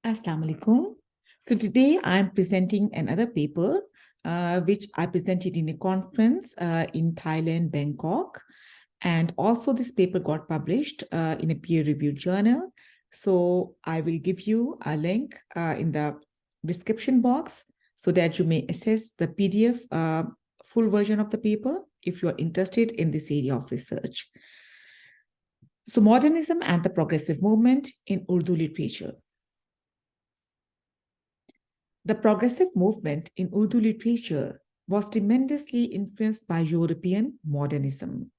Assalamu alaikum. So today I'm presenting another paper, which I presented in a conference in Thailand, Bangkok. And also this paper got published in a peer-reviewed journal. So I will give you a link in the description box so that you may access the PDF full version of the paper if you are interested in this area of research. So modernism and the progressive movement in Urdu literature. The progressive movement in Urdu literature was tremendously influenced by European modernism.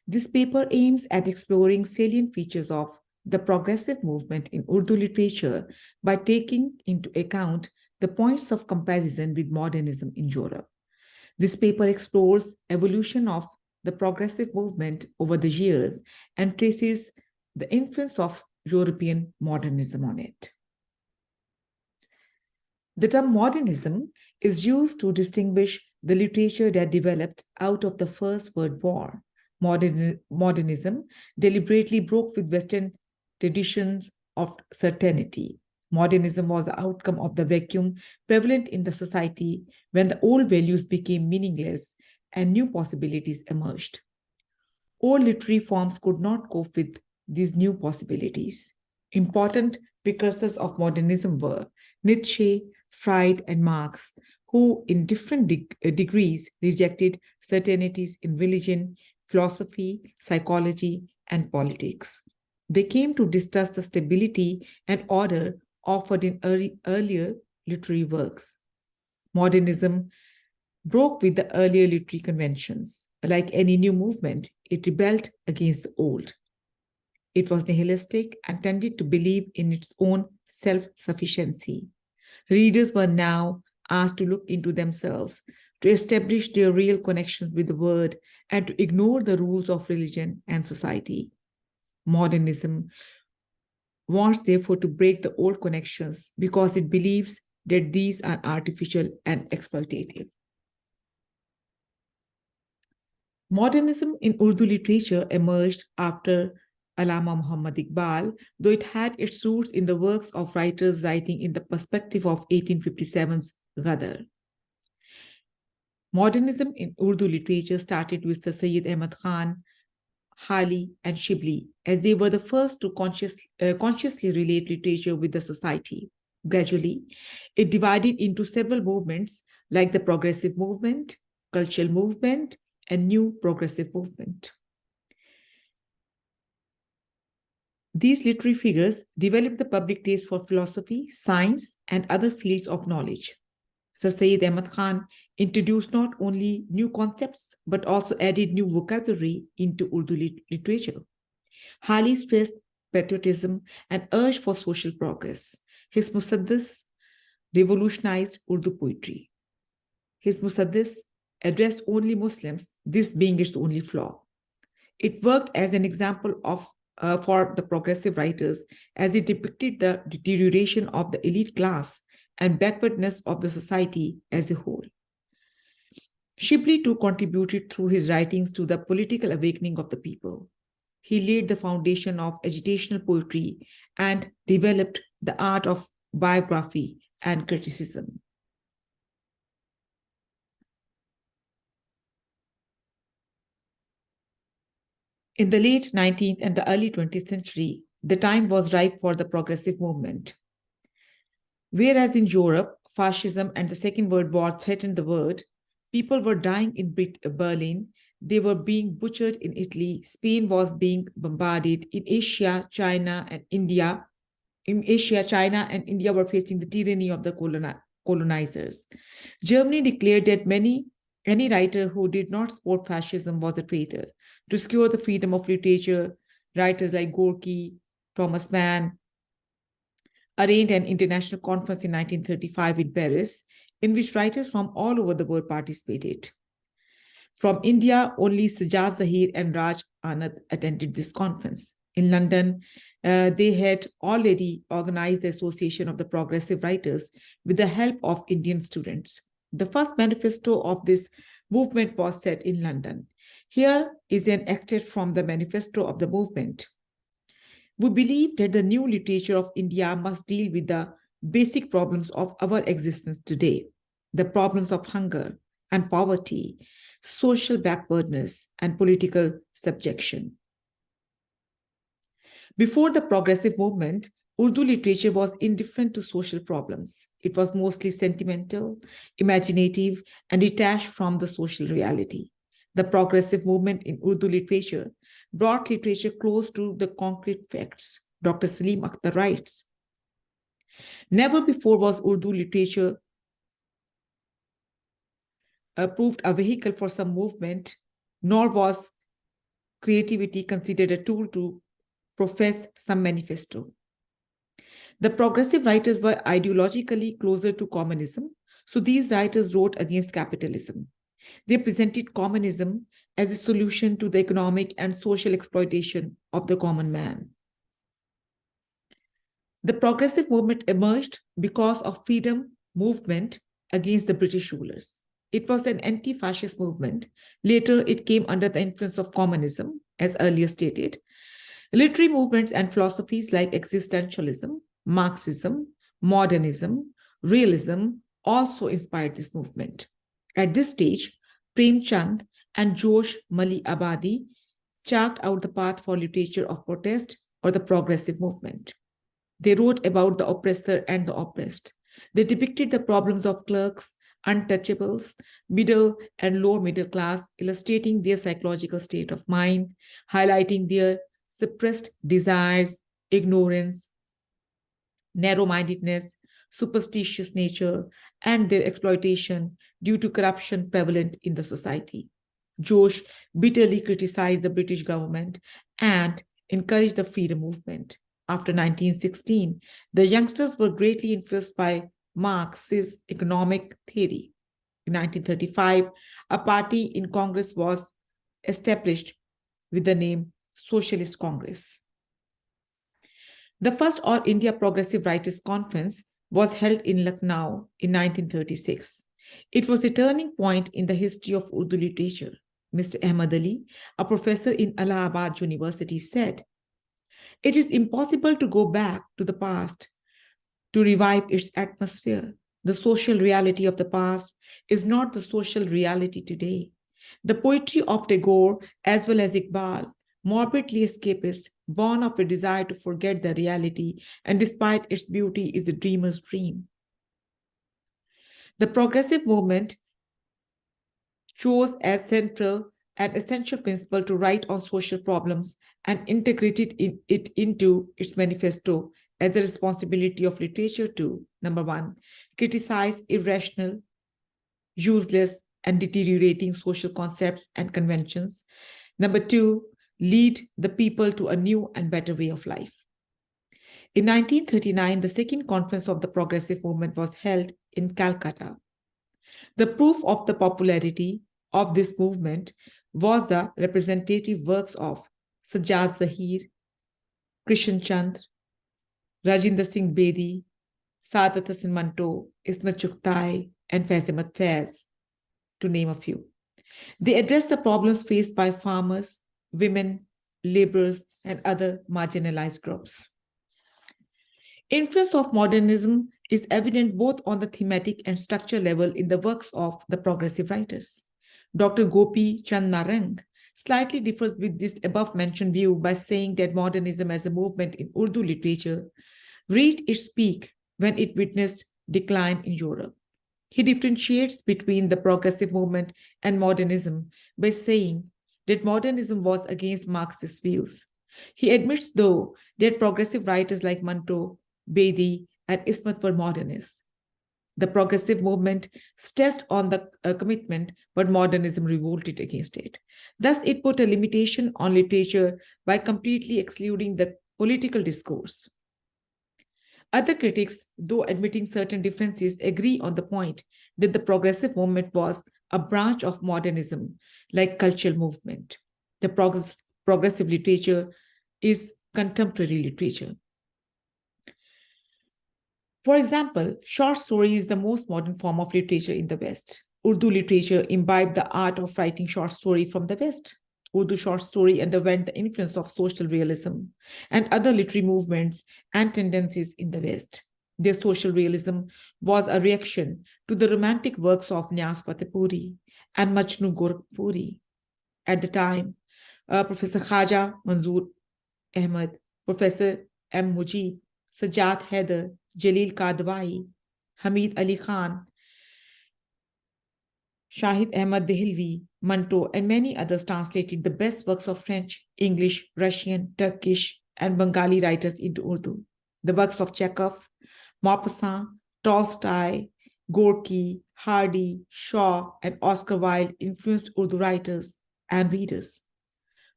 This paper aims at exploring salient features of the progressive movement in Urdu literature by taking into account the points of comparison with modernism in Europe. This paper explores evolution of the progressive movement over the years and traces the influence of European modernism on it. The term modernism is used to distinguish the literature that developed out of the First World War. Modernism deliberately broke with Western traditions of certainty. Modernism was the outcome of the vacuum prevalent in the society when the old values became meaningless and new possibilities emerged. Old literary forms could not cope with these new possibilities. Important precursors of modernism were Nietzsche, Freud, and Marx, who in different degrees rejected certainties in religion, philosophy, psychology, and politics. They came to distrust the stability and order offered in earlier literary works. Modernism broke with the earlier literary conventions. Like any new movement, it rebelled against the old. It was nihilistic and tended to believe in its own self-sufficiency. Readers were now asked to look into themselves, to establish their real connections with the world, and to ignore the rules of religion and society. Modernism wants, therefore, to break the old connections because it believes that these are artificial and exploitative. Modernism in Urdu literature emerged after Allama Muhammad Iqbal, though it had its roots in the works of writers writing in the perspective of 1857's Ghadar. Modernism in Urdu literature started with the Sayyid Ahmad Khan, Hali, and Shibli, as they were the first to consciously relate literature with the society. Gradually, it divided into several movements like the progressive movement, cultural movement, and new progressive movement. These literary figures developed the public taste for philosophy, science, and other fields of knowledge. Sir Sayyid Ahmad Khan introduced not only new concepts, but also added new vocabulary into Urdu literature. Hali stressed patriotism and urged for social progress. His Musaddis revolutionized Urdu poetry. His Musaddis addressed only Muslims, this being its only flaw. It worked as an example for the progressive writers as it depicted the deterioration of the elite class and backwardness of the society as a whole. Shibli too contributed through his writings to the political awakening of the people. He laid the foundation of agitational poetry and developed the art of biography and criticism. In the late 19th and the early 20th century, the time was ripe for the progressive movement. Whereas in Europe, fascism and the Second World War threatened the world, people were dying in Berlin, they were being butchered in Italy, Spain was being bombarded, in Asia, China, and India. In Asia, China and India were facing the tyranny of the colonizers. Germany declared that any writer who did not support fascism was a traitor. To secure the freedom of literature, writers like Gorky, Thomas Mann arranged an international conference in 1935 in Paris, in which writers from all over the world participated. From India, only Sajjad Zahir and Raj Anand attended this conference. In London, they had already organized the Association of the Progressive Writers with the help of Indian students. The first manifesto of this movement was set in London. Here is an excerpt from the manifesto of the movement. We believe that the new literature of India must deal with the basic problems of our existence today, the problems of hunger and poverty, social backwardness, and political subjection. Before the progressive movement, Urdu literature was indifferent to social problems. It was mostly sentimental, imaginative, and detached from the social reality. The progressive movement in Urdu literature brought literature close to the concrete facts. Dr. Salim Akhtar writes, "Never before was Urdu literature proved a vehicle for some movement, nor was creativity considered a tool to profess some manifesto. The progressive writers were ideologically closer to communism, so these writers wrote against capitalism. They presented communism as a solution to the economic and social exploitation of the common man. The progressive movement emerged because of freedom movement against the British rulers. It was an anti-fascist movement. Later, it came under the influence of communism, as earlier stated. Literary movements and philosophies like existentialism, Marxism, modernism, realism also inspired this movement. At this stage, Prem Chand and Josh Mali Abadi charted out the path for literature of protest or the progressive movement. They wrote about the oppressor and the oppressed. They depicted the problems of clerks, untouchables, middle and lower middle class, illustrating their psychological state of mind, highlighting their suppressed desires, ignorance, narrow-mindedness, superstitious nature, and their exploitation due to corruption prevalent in the society. Josh bitterly criticized the British government and encouraged the freedom movement. After 1916, the youngsters were greatly influenced by Marx's economic theory. In 1935, a party in Congress was established with the name Socialist Congress. The first All India Progressive Writers Conference was held in Lucknow in 1936. It was a turning point in the history of Urdu literature. Mr. Ahmad Ali, a professor in Allahabad University, said, "It is impossible to go back to the past to revive its atmosphere. The social reality of the past is not the social reality today. The poetry of Tagore, as well as Iqbal, morbidly escapist, born of a desire to forget the reality, and despite its beauty, is the dreamer's dream." The progressive movement chose as central and essential principle to write on social problems and integrated it into its manifesto as the responsibility of literature to, number one, criticize irrational, useless, and deteriorating social concepts and conventions. Number two, lead the people to a new and better way of life. In 1939, the second conference of the progressive movement was held in Calcutta. The proof of the popularity of this movement was the representative works of Sajjad Zahir, Krishan Chandra, Rajinder Singh Bedi, Saadat Hasan Manto, Ismat Chughtai, and Faiz Ahmad Faiz, to name a few. They addressed the problems faced by farmers, women, laborers, and other marginalized groups. Influence of modernism is evident both on the thematic and structure level in the works of the progressive writers. Dr. Gopi Chand Narang slightly differs with this above-mentioned view by saying that modernism as a movement in Urdu literature reached its peak when it witnessed decline in Europe. He differentiates between the progressive movement and modernism by saying that modernism was against Marxist views. He admits, though, that progressive writers like Manto, Bedi, and Ismat were modernists. The progressive movement stressed on the commitment, but modernism revolted against it. Thus, it put a limitation on literature by completely excluding the political discourse. Other critics, though admitting certain differences, agree on the point that the progressive movement was a branch of modernism, like cultural movement. The progressive literature is contemporary literature. For example, short story is the most modern form of literature in the West. Urdu literature imbibed the art of writing short story from the West. Urdu short story underwent the influence of social realism and other literary movements and tendencies in the West. Their social realism was a reaction to the romantic works of Nyas Fatehpuri and Majnu Gorakhpuri. At the time, Professor Khaja Manzoor Ahmad, Professor M. Mujib, Sajjad Haider, Jalil Kadwai, Hamid Ali Khan, Shahid Ahmad Dehlvi, Manto, and many others translated the best works of French, English, Russian, Turkish, and Bengali writers into Urdu. The works of Chekhov, Maupassant, Tolstoy, Gorky, Hardy, Shaw, and Oscar Wilde influenced Urdu writers and readers.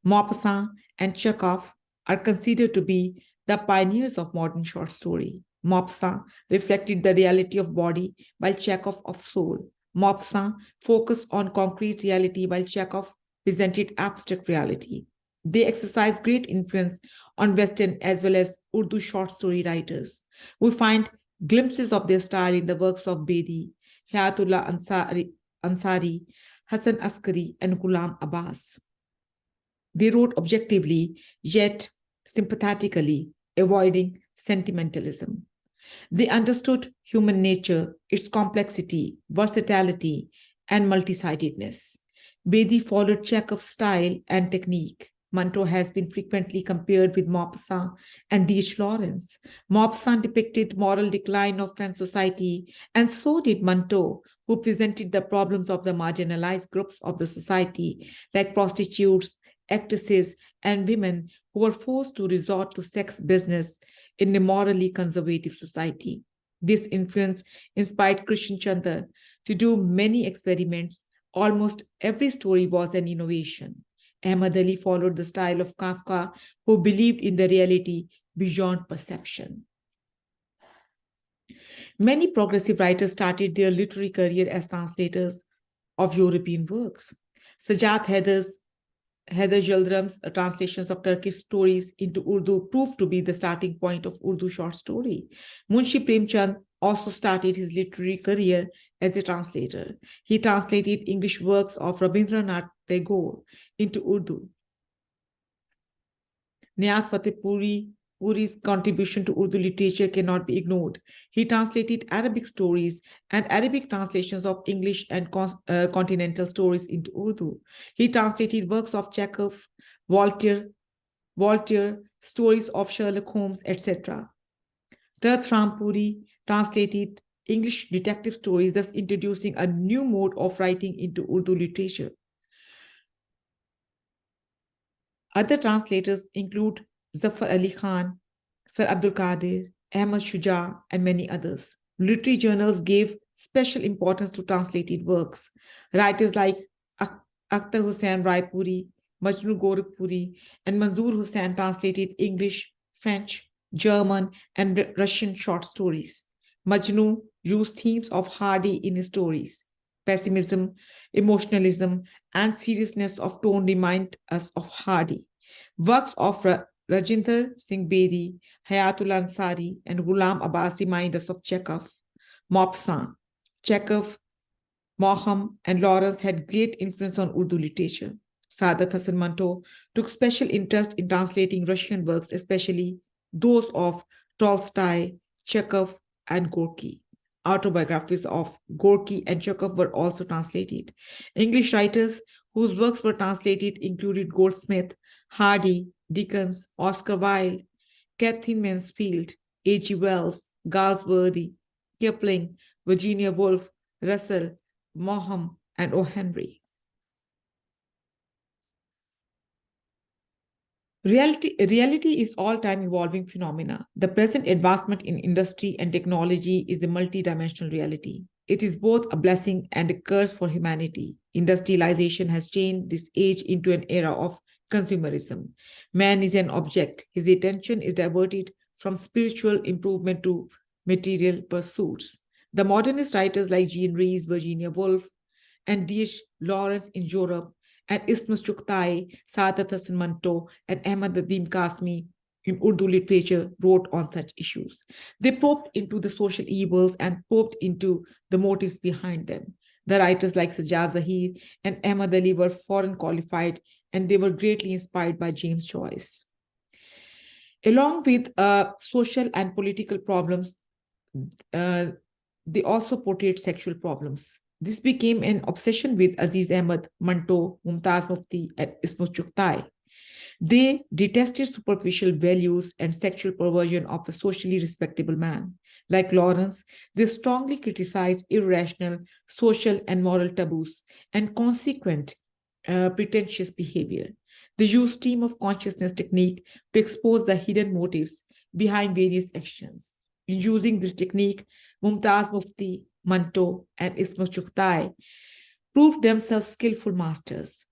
Maupassant and Chekhov are considered to be the pioneers of modern short story. Maupassant reflected the reality of body, while Chekhov of soul. Maupassant focused on concrete reality, while Chekhov presented abstract reality. They exercised great influence on Western as well as Urdu short story writers. We find glimpses of their style in the works of Bedi, Hayatullah Ansari, Hassan Askari, and Ghulam Abbas. They wrote objectively, yet sympathetically, avoiding sentimentalism. They understood human nature, its complexity, versatility, and multi-sidedness. Bedi followed Chekhov's style and technique. Manto has been frequently compared with Maupassant and D.H. Lawrence. Maupassant depicted moral decline of French society, and so did Manto, who presented the problems of the marginalized groups of the society, like prostitutes, actresses, and women who were forced to resort to sex business in a morally conservative society. This influence inspired Christian Chandra to do many experiments. Almost every story was an innovation. Ahmad Ali followed the style of Kafka, who believed in the reality beyond perception. Many progressive writers started their literary career as translators of European works. Sajjad Haider Yıldırım's translations of Turkish stories into Urdu proved to be the starting point of Urdu short story. Munshi Premchand also started his literary career as a translator. He translated English works of Rabindranath Tagore into Urdu. Nyas Fatehpuri's contribution to Urdu literature cannot be ignored. He translated Arabic stories and Arabic translations of English and continental stories into Urdu. He translated works of Chekhov, Voltaire, stories of Sherlock Holmes, etc. Tirth Rampuri translated English detective stories, thus introducing a new mode of writing into Urdu literature. Other translators include Zafar Ali Khan, Sir Abdul Qadir, Ahmad Shuja, and many others. Literary journals gave special importance to translated works. Writers like Akhtar Hussain Raipuri, Majnu Gorakhpuri, and Manzoor Hussain translated English, French, German, and Russian short stories. Majnu used themes of Hardy in his stories. Pessimism, emotionalism, and seriousness of tone remind us of Hardy. Works of Rajinder Singh Bedi, Hayatullah Ansari, and Ghulam Abbas remind us of Chekhov. Maupassant, Chekhov, Moham, and Lawrence had great influence on Urdu literature. Saadat Hasan Manto took special interest in translating Russian works, especially those of Tolstoy, Chekhov, and Gorky. Autobiographies of Gorky and Chekhov were also translated. English writers whose works were translated included Goldsmith, Hardy, Dickens, Oscar Wilde, Catherine Mansfield, A.G. Wells, Galsworthy, Kipling, Virginia Woolf, Russell, Moham, and O. Henry. Reality is all-time evolving phenomena. The present advancement in industry and technology is a multi-dimensional reality. It is both a blessing and a curse for humanity. Industrialization has changed this age into an era of consumerism. Man is an object. His attention is diverted from spiritual improvement to material pursuits. The modernist writers like Jean Rhys, Virginia Woolf, and D.H. Lawrence in Europe, and Ismus Chugtai, Saadat Hasan Manto, and Ahmad Nadeem Kasmi in Urdu literature wrote on such issues. They probed into the social evils and probed into the motives behind them. The writers like Sajjad Zahir and Ahmad Ali were foreign qualified, and they were greatly inspired by James Joyce. Along with social and political problems, uh, they also portrayed sexual problems. This became an obsession with Aziz Ahmad, Manto, Mumtaz Mufti, and Ismat Chughtai. They detested superficial values and sexual perversion of the socially respectable man. Like Lawrence, they strongly criticized irrational social and moral taboos and consequent pretentious behavior. They used stream of consciousness technique to expose the hidden motives behind various actions. In using this technique, Mumtaz Mufti, Manto, and Ismat Chughtai proved themselves skillful masters.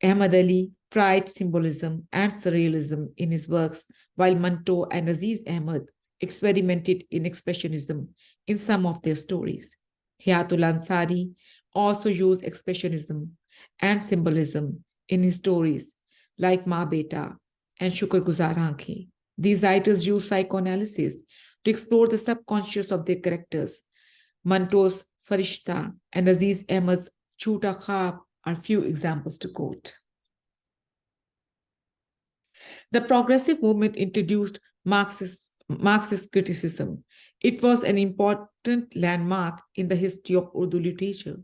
Ahmad Ali tried symbolism and surrealism in his works, while Manto and Aziz Ahmad experimented in expressionism in some of their stories. Hayatul Ansari also used expressionism and symbolism in his stories, like Ma Beta and Shukr Guzar Aankhein. These writers use psychoanalysis to explore the subconscious of their characters. Manto's Farishta and Aziz Ahmad's Chuta Khab are few examples to quote. The progressive movement introduced Marxist criticism. It was an important landmark in the history of Urdu literature.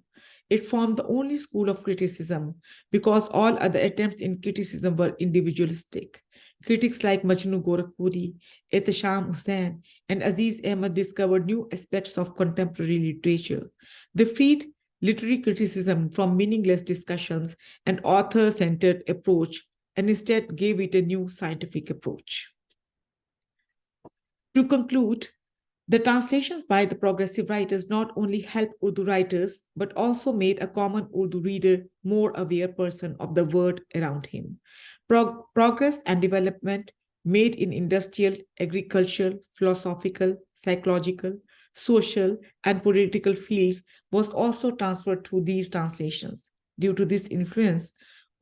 It formed the only school of criticism because all other attempts in criticism were individualistic. Critics like Majnu Gorakhpuri, Ehtesham Hussain, and Aziz Ahmad discovered new aspects of contemporary literature. They freed literary criticism from meaningless discussions and author centered approach and instead gave it a new scientific approach. To conclude, the translations by the progressive writers not only helped Urdu writers, but also made a common Urdu reader more aware person of the world around him. Progress and development made in industrial, agricultural, philosophical, psychological, social, and political fields was also transferred through these translations. Due to this influence,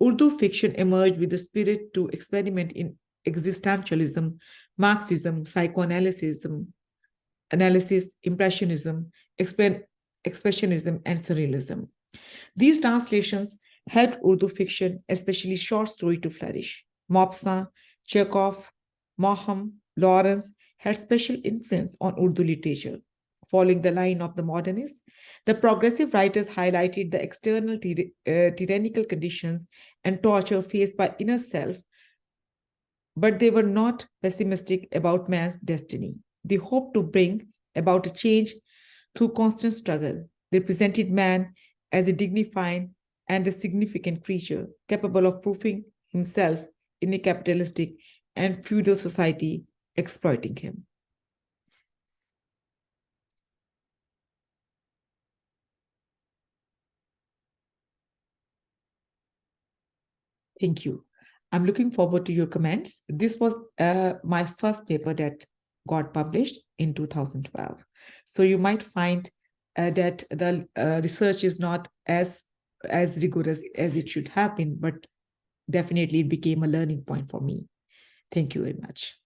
Urdu fiction emerged with the spirit to experiment in existentialism, Marxism, psychoanalysis, impressionism, expressionism, and surrealism. These translations helped Urdu fiction, especially short story, to flourish. Mopsa, Chekhov, Moham, Lawrence had special influence on Urdu literature. Following the line of the modernists, the progressive writers highlighted the external tyrannical conditions and torture faced by inner self, but they were not pessimistic about man's destiny. They hoped to bring about a change through constant struggle. They presented man as a dignified and a significant creature capable of proving himself in a capitalistic and feudal society exploiting him. Thank you. I'm looking forward to your comments. This was my first paper that got published in 2012. So you might find that the research is not as rigorous as it should have been, but definitely it became a learning point for me. Thank you very much.